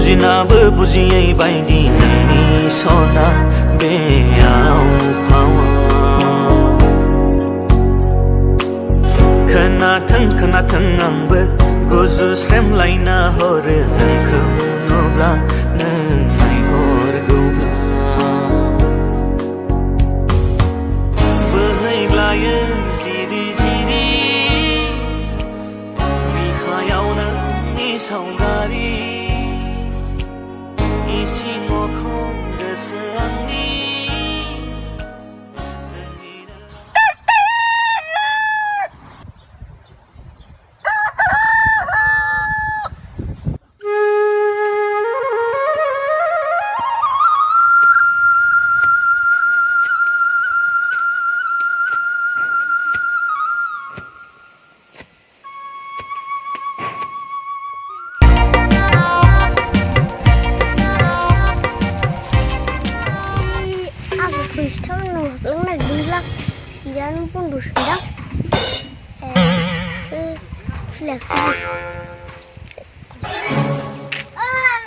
बुजिनाबो बुजियै बायदि नोंनि सना बेयाव फावा खोनाथों आंबो गुजुस्रेमलायना हरो नोंखौ नुब्ला नों नायहरगौब्ला बोहैग्लायो जिरि जिरि बिखायाव नोंनि सावगारि इसे मख'दोसो आंनि Jangan pun bersedap.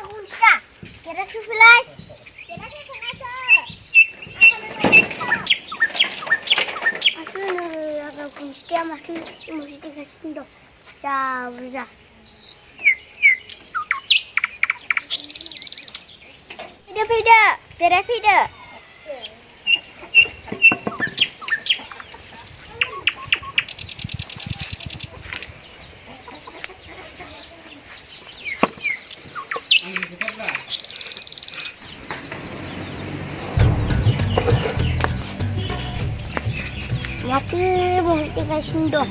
Kunsta. Kira kufilai. Kira kenapa? Aku nak kunsta masih mesti kasih dok. Sabar. Pida. Mati mesti kasih dok.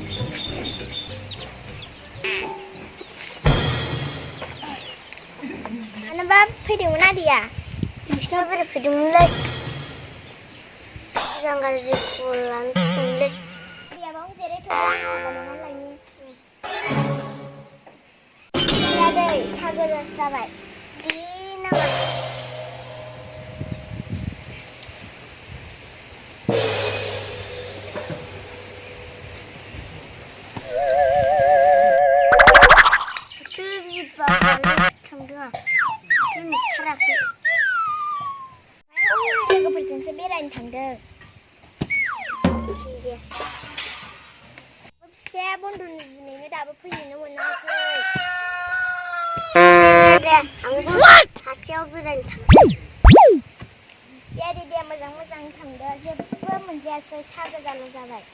Mana bab video mana dia? Mesti video mulai. Jangan zikulan mulai. Dia bang jadi tu kalau lagi. Dia deh sahaja sahabat. Di nama. Beran tangde. Dia. Saya pun dulu ni dah berpunyai nama nak. Dia, anggur. Hasil beran tangde. Dia macam tangde. Dia betul menjadi sahaja jalan jalan.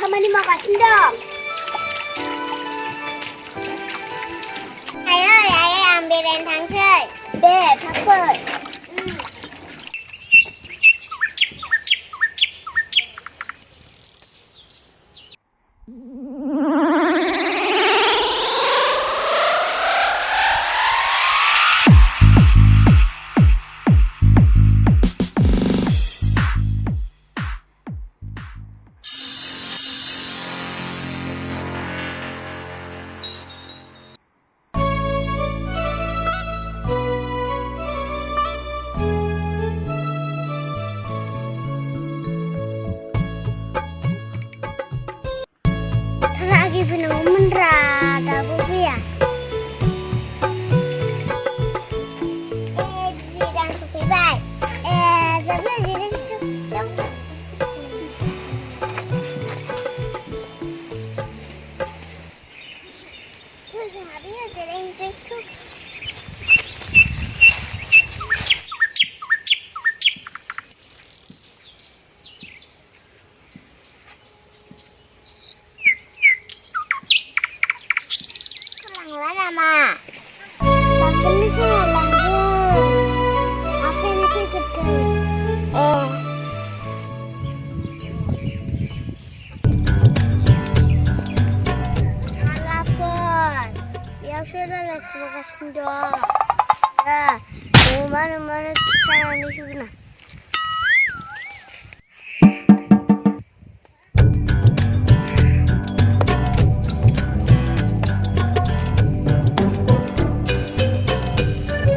Kamani makasih dong. Ayo, ambilin tangsel. Deh, takut. Apa ini sih gede? 들어가신다. 야, 너무 많은 귀찮은 휴구나.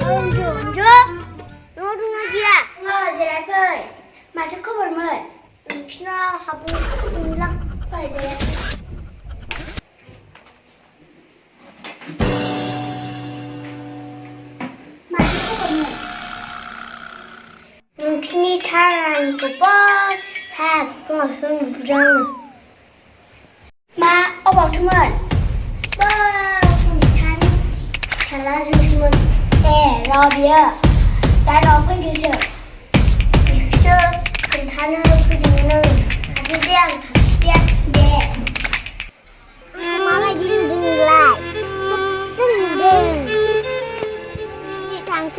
언제? 노동하기야. 제랄 마트 커버면 신나 하부 락 봐야 돼. 눈이 잘안 보고 다 붕어선 부장은 마 어버트면ฉัน 잘라주시면 네 러비야 나 러브 주세요 저 근타는 그리는 가수대양 네 마마 이름 등라 승등 지탕생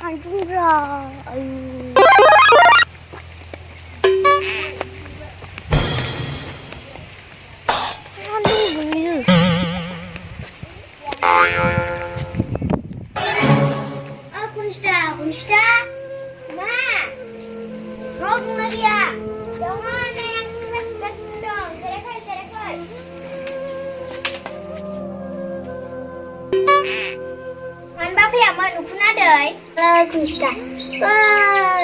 잘 죽라. 아유. 한동 물류. 군시다. 마. 너 동아리야. 영화는 스마스마스동. 세레칼. 만 바피야 만 우프나 đời. 군시다.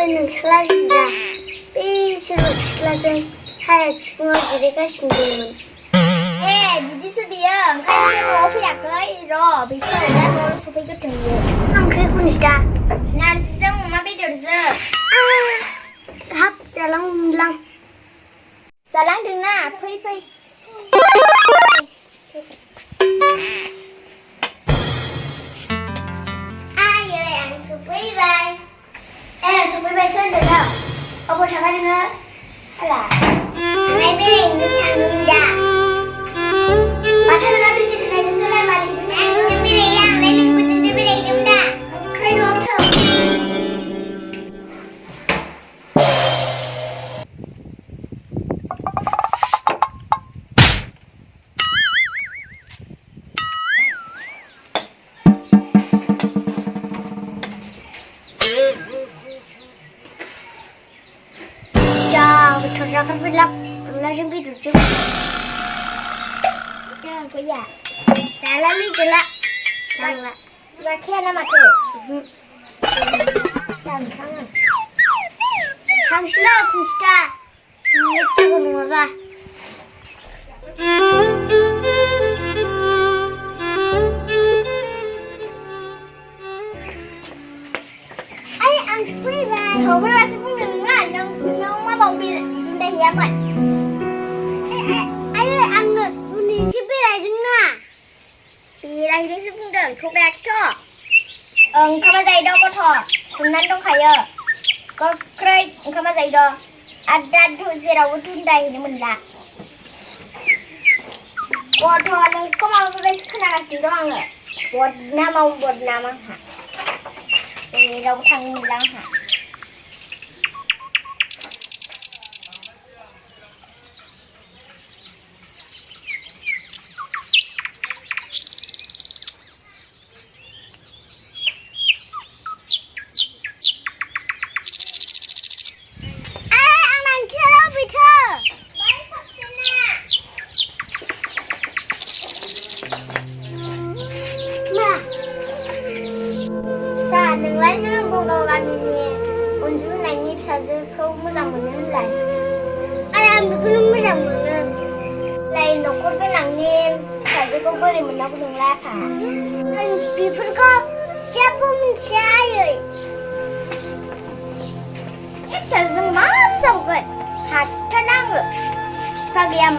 능클라리자. 삐시로 치클라전 하얗 중어지를 가신다면. 니지스 비영 칼세고 오피야거이 로 비커 나노 소피가 등요. 그래 군시다. 난 스승 엄마 비들즈. 합 자랑. 자랑 등나 페이페이. Supaya sơn được đâu? Ông có thằng ăn nữa? Hay là này bên này nó thằng luôn đã? Bà thân nó đi xin này nó lại bà đi bên này. Bên này ăn lấy lên của chân bên này đúng đã? Khai đúng không? Ra con lắp là chuẩn bị được chưa? Cái này có giả. Giả là lý chứ lạ. Đang lạ. Và khe nó mà thử. Đang sáng rồi. Thằng slow cũng ska. Nhất cho con ngồi ra. Ai ăn sủi ra. Thôi bây giờ sẽ không đừng ngả. Nông mà bầu bì đây ya mày ai ăn được mình chỉ biết là đứng à vì đây đi sức cũng được thuộc đẹp cho không mà dày đâu có thọ chúng nan đâu phải à có cây không mà dày đâu ăn ăn thôi gì đâu có thun đây nên mình là bột thọ nó có màu cái khăn là gì đó ăn rồi bột nam ăn hả thì đâu có thằng mình ăn hả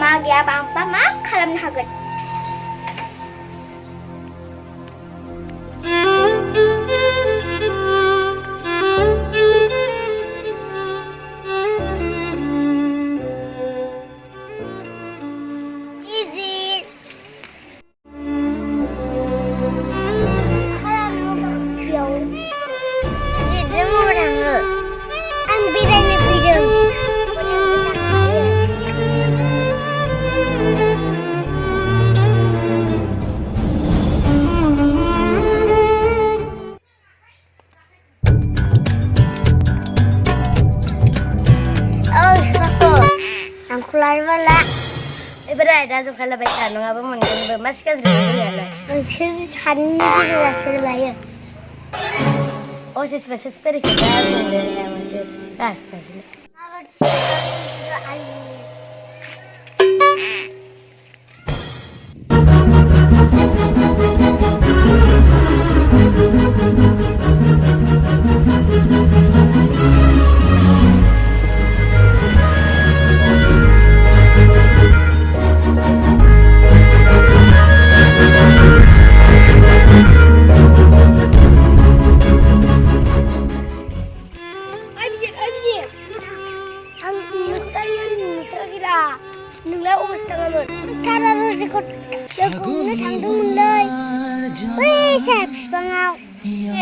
Magia bangpa mak kalam haget. Easy. Kalam piau. Easy demo ranga. Ang bidang ni bidang. दा जंखायलाबाय था नङाबा मोनगोनबो मासि गाज्रि होनायालाय नोंसोर सानैनिसो लायो oh sesuai kita ya manjur gas pasti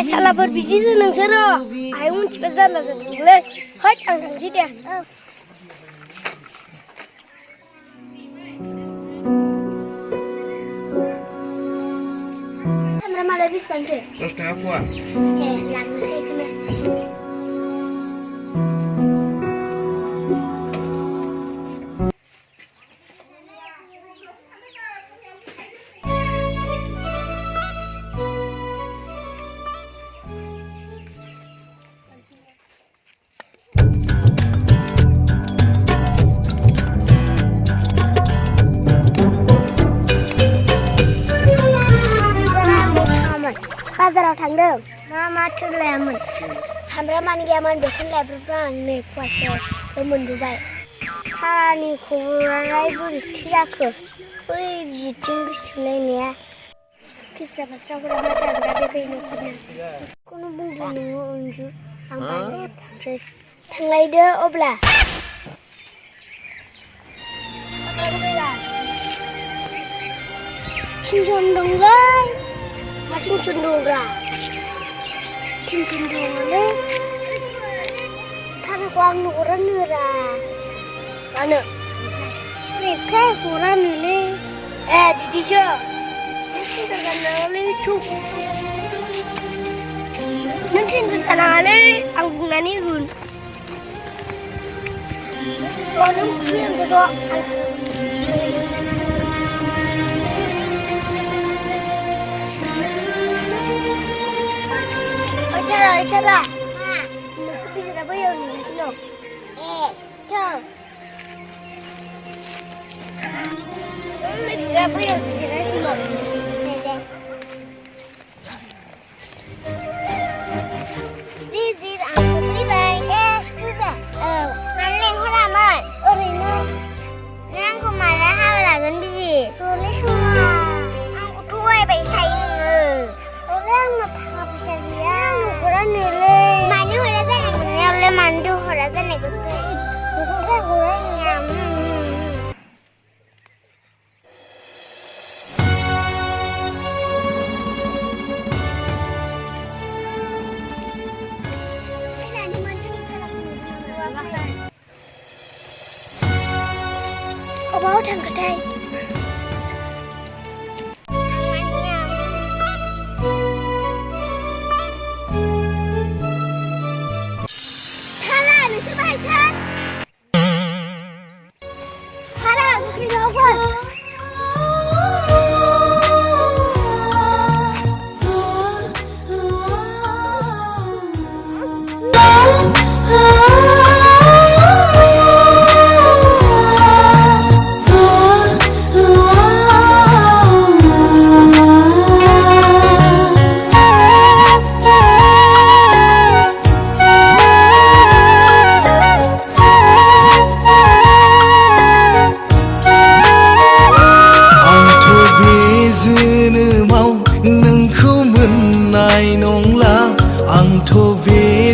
salah berbiji seneng sero, ayo muncul besar lah sebelum hot angkat dia. Kamera malah habis banget. Terus tengah puas. Langsung saya kena. बाजाराव थांदों मा थोलायामोन सामब्रामानि गैयामोन बेखौनो लायब्रबदों आं नै फवासेयाव मोनबोबाय थारानि खबरालाय बोरैथो जाखो बै बिथिं गोसोलायनाया खिस्रा फास्राफोरा मा जागोन दा बेखायनो खौनो बुंदों नोङो अनजु आं बायनो थांसै थांलायदो अब्ला थिनसन दंलै मा थिनसन दंब्रा थिनसन दङलै थाराखौ आंनो हरानोरा मानो लेखा हरानोलै बिदिसो थिनसन जानाङालै नों थिनसन जानाङालै आं बुंनानै होगोन नों फैदोंथ' Cara, bisa apa yang ni sino? Ciao. Bisa apa yang ni sino? This is Onnanwi Be. Sudah. Maling halaman. Orginal. Nangku malah halagan biji. Boleh semua. Aku tuai bayi saya. Orang nak apa bisa dia? Mandu hwdwn oleh mandu hwdwn itu udah gorengnya kau bawa dan kedai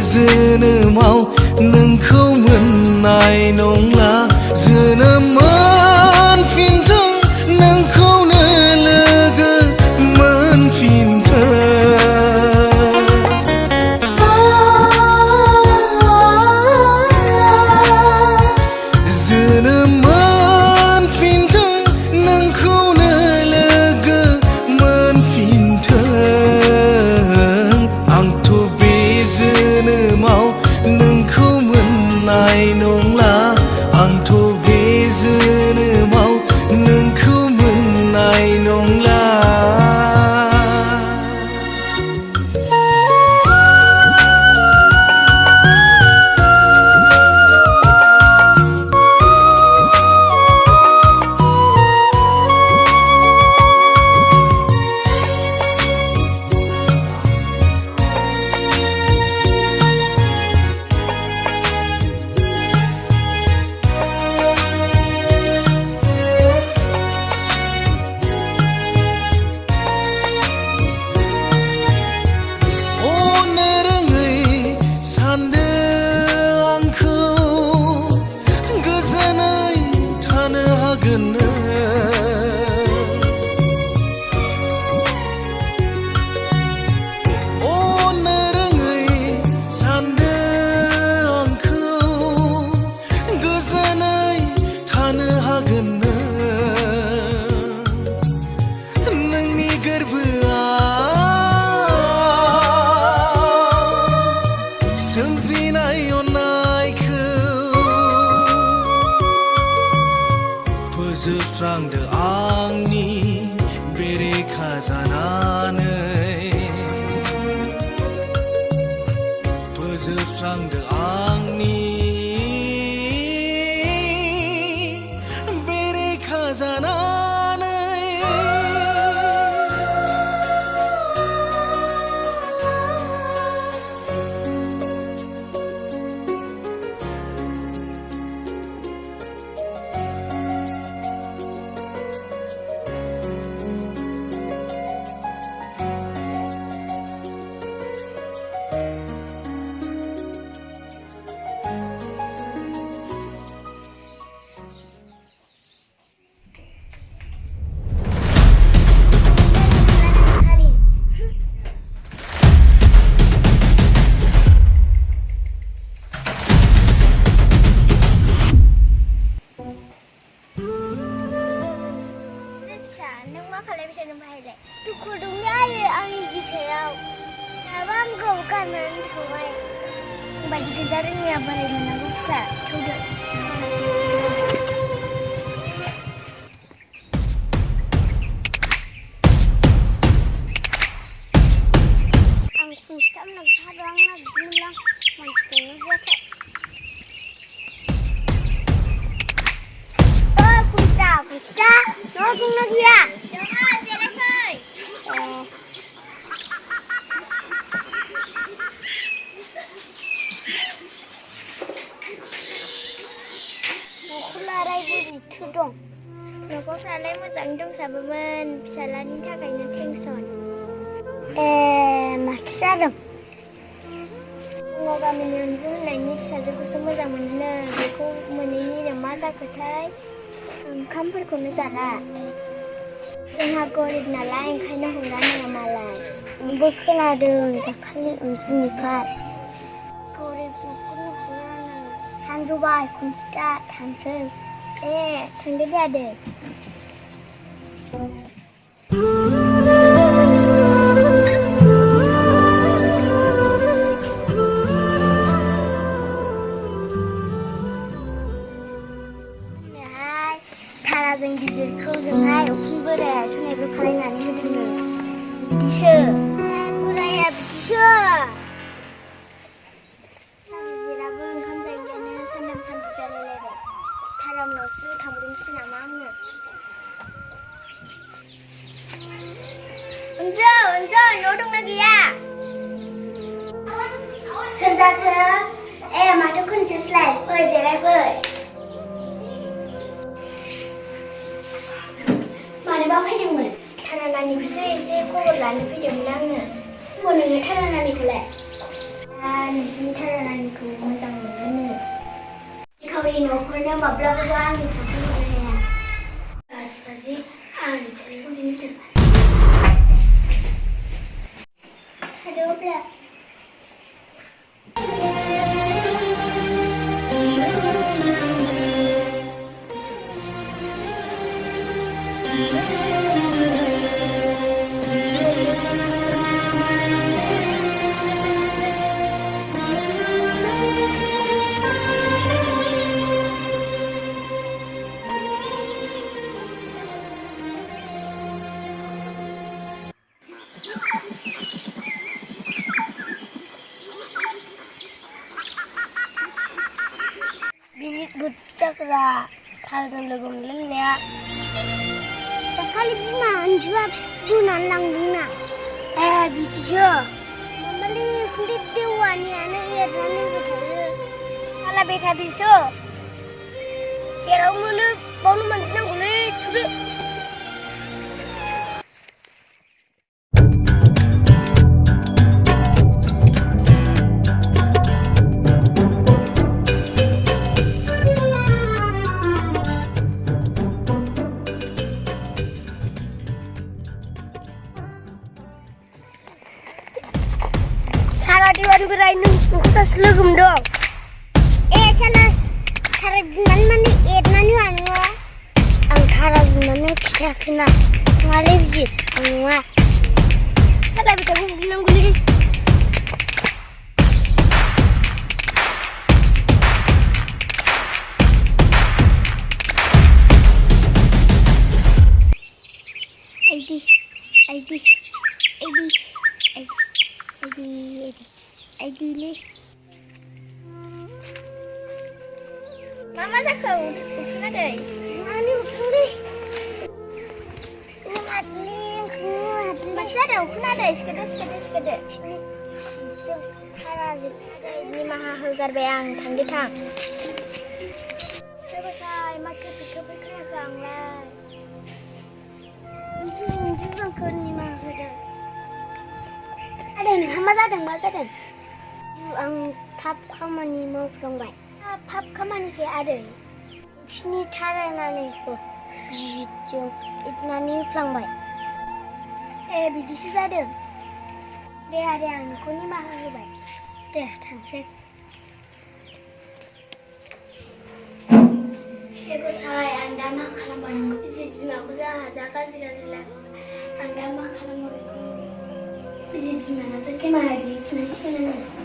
जोनोमाव नोंखौ मोननाय नंला जोनोम मोनफिनथों नोंखौनो लोगो मोनफिनथों जोनोम मोनफिनथों नोंखौनो लोगो मोनफिनथों आंथ' बे जोनोमाव नोंखौ मोननाय नंला आंथ' बे लांदों आंनि बेरेखा जानानै न'खरफ्रालाय मोजाङै दंसाबोमोन फिसालानि थाखायनो टेनसन माथो जादों जोंनाव गामिनि अनजु होननायनि फिसाजोखौसो मोजां मोनो बेखौ मोनैनिनो मा जाखोथाय ओंखामफोरखौनो जाला जोंहा गरिब नालाय ओंखायनो हगारनाङा मालाय आंबो खोनादों दाखालि अनजुनिफ्राय गरिब न'खरनो हगारनाङा थांजोबाय खनसे थांसै थांदो दे आदै थाराजों गिदिरखौ जोंहाय उखुम बोराया सुनायबो खालायनानै होदोंनो बिदिसो बोराया बिदिसो गिदिराबो ओंखाम जायैयानो सानथाम सानब्रै जालायलायबाय थारामनावसो थांदोंसो नामा आङो अनजु न'आव दंना गैया सोर जाखो माथो खोनसेस्लाय फै जिरायफै मानोबा फैदोंमोन थाना नानिखौसो एसे खबर लानो फैदोंमोन आङो नोङो थाना नानिखौलाय नोंसिनि थाना नानिखौ मोजां मोनो निखावरि न'खरनो माब्लाबाबो आंनि सानखौ हरनो हाया बाजि आं फिसाखौ बिनो दोनबाय थादो अब्ला जाग्रा थारजों लोगो मोनलायनाया दाखालि बिमा अनजुआ बोनानै लांदोंना बिदिसो मामालि खुदै देवानियानो एरनानै होबाय थायो हाला बेखाबिसो जेराव मोनो बावनो मोनफिनांगौलै थुदो बोराय नोंखौ दासो लोगो मोनदों थारा बिनानै माने एरनानै होआ नोङो आं थारा बिनानै खिथायाखैना नङालै बिदि आं नङा साला बेटाखौ बुगिनांगौलै आइदि मा जाखो उखुनादै मानि उखुंदै माथो जादों उखुनादै सिखोदो जों हारा जोबनानै निमाहा होगारबाय आं थांदो थां लोगोसाय मा खैफोद खोनाखो आंलाय जोंखौ निमाहा होदों आदै नोंहा मा जादों आं थाब खामानि मावफ्लांबाय थाब खामानिसै आदै नोंसिनि थारायनानैखौ जिजों इदनानै होफ्लांबाय बिदिसो जादों दे आदै आं नोंखौ निमाहा होबाय दे थांसै लोगोसाय आं दा मा खालामबावनांगौ जिब बिमाखौ जा गाज्रि आं दा मा खालामबावनांगौ जिब बिमानावसो केमेरा दिन्थिनांसिगोन आङो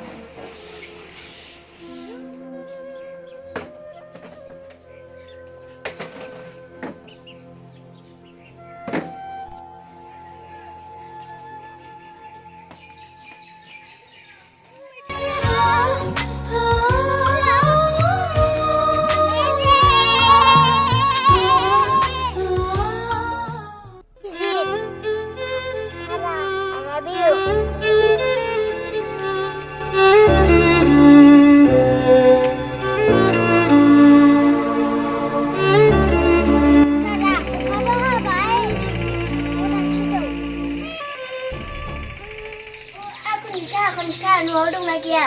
न'आव दंना गैया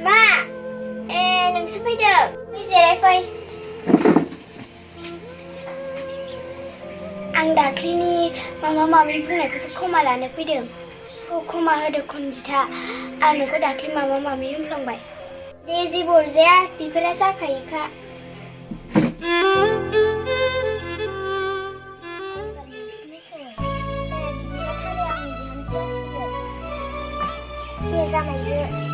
मा नोंसो फैदों जिरायफै आं दाख्लिनि माबा-माबि बुंनायखौसो खमा लानो फैदों खमा होदो खनजिथा आं नोंखौ दाख्लि माबा-माबि होनफ्लांबाय दे जेबो अरजाया बेफोरा जाखायोखा दे जामायजो